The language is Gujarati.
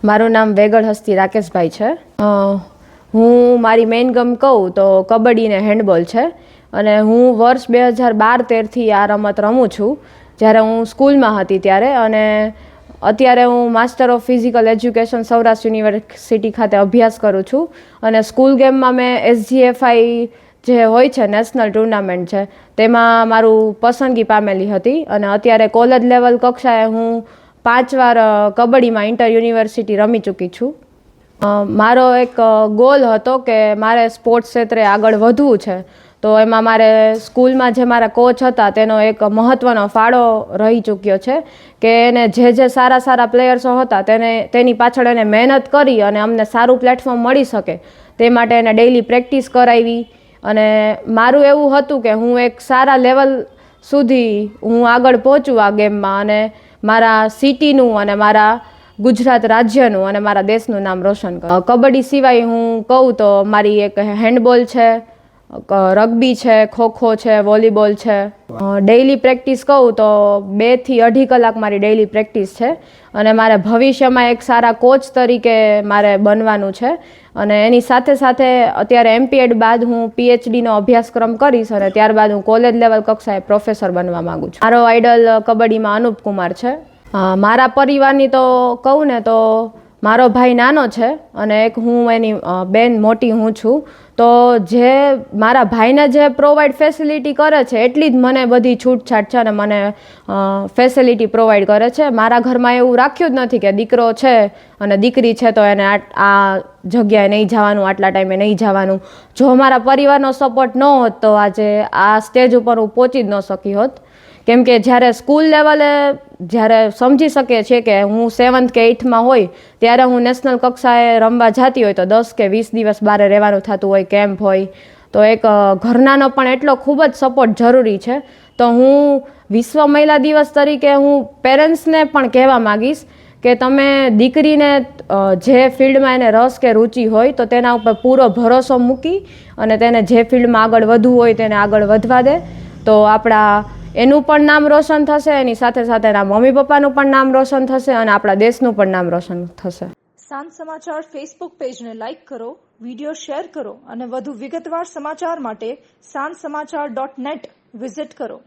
મારું નામ વેગળ હસ્તી રાકેશભાઈ છે. હું મારી મેઇન ગેમ કહું તો કબડ્ડી ને હેન્ડબોલ છે અને હું વર્ષ 2012-13થી આ રમત રમું છું, જ્યારે હું સ્કૂલમાં હતી ત્યારે. અને અત્યારે હું master of physical education Saurashtra university ખાતે અભ્યાસ કરું છું. અને સ્કૂલ ગેમમાં મેં SGFI જે હોય છે નેશનલ ટુર્નામેન્ટ છે તેમાં મારું પસંદગી પામેલી હતી. અને અત્યારે કોલેજ લેવલ કક્ષાએ હું 5 વાર કબડ્ડીમાં ઇન્ટર યુનિવર્સિટી રમી ચૂકી છું. મારો એક ગોલ હતો કે મારે સ્પોર્ટ્સ ક્ષેત્રે આગળ વધવું છે, તો એમાં મારે સ્કૂલમાં જે મારા કોચ હતા તેનો એક મહત્ત્વનો ફાળો રહી ચૂક્યો છે કે એને જે સારા પ્લેયર્સો હતા તેની પાછળ એને મહેનત કરી અને અમને સારું પ્લેટફોર્મ મળી શકે તે માટે એને ડેઇલી પ્રેક્ટિસ કરાવી. અને મારું એવું હતું કે હું એક સારા લેવલ સુધી હું આગળ પહોંચું આ ગેમમાં અને મારા સિટીનું અને મારા ગુજરાત રાજ્યનું અને મારા દેશનું નામ રોશન કરું. કબડ્ડી સિવાય હું કહું તો મારી એક હેન્ડબોલ છે, રગ્બી છે, ખોખો છે, વોલીબોલ છે. ડેઇલી પ્રેક્ટિસ કહું તો 2 થી 2.5 કલાક મારી ડેઇલી પ્રેક્ટિસ છે. અને મારે ભવિષ્યમાં એક સારા કોચ તરીકે મારે બનવાનું છે. અને એની સાથે અત્યારે MPED બાદ હું PhDનો અભ્યાસક્રમ કરીશ અને ત્યારબાદ હું કોલેજ લેવલ કક્ષાએ પ્રોફેસર બનવા માગું છું. મારો આઈડલ કબડ્ડીમાં અનુપ કુમાર છે. મારા પરિવારની તો કહું ને તો મારો ભાઈ નાનો છે અને એક હું એની બેન મોટી હું છું. તો જે મારા ભાઈને જે પ્રોવાઈડ ફેસિલિટી કરે છે એટલી જ મને બધી છૂટછાટ છે અને મને ફેસિલિટી પ્રોવાઈડ કરે છે. મારા ઘરમાં એવું રાખ્યું જ નથી કે દીકરો છે અને દીકરી છે તો એને આ જગ્યાએ નહીં જવાનું, આટલા ટાઈમે નહીં જવાનું. જો મારા પરિવારનો સપોર્ટ ન હોત તો આજે આ સ્ટેજ ઉપર હું પહોંચી જ ન શકી હોત. કેમ કે જ્યારે સ્કૂલ લેવલે જ્યારે સમજી શકીએ છીએ કે હું 7th કે 8thમાં હોય ત્યારે હું નેશનલ કક્ષાએ રમવા જતી હોય તો 10 કે 20 દિવસ બહાર રહેવાનું થતું હોય, કેમ્પ હોય, તો એક ઘરનાનો પણ એટલો ખૂબ જ સપોર્ટ જરૂરી છે. તો હું વિશ્વ મહિલા દિવસ તરીકે હું પેરેન્ટ્સને પણ કહેવા માગીશ કે તમે દીકરીને જે ફિલ્ડમાં એને રસ કે રુચિ હોય તો તેના ઉપર પૂરો ભરોસો મૂકી અને તેને જે ફિલ્ડમાં આગળ વધવું હોય તેને આગળ વધવા દે. તો આપણા એનું પણ નામ રોશન થશે, એની સાથે એના મમ્મી પપ્પાનું પણ નામ રોશન થશે અને આપણા દેશનું પણ નામ રોશન થશે. સાંજ સમાચાર ફેસબુક પેજને લાઇક કરો, વિડીયો શેર કરો અને વધુ વિગતવાર સમાચાર માટે sanssamachar.net વિઝિટ કરો.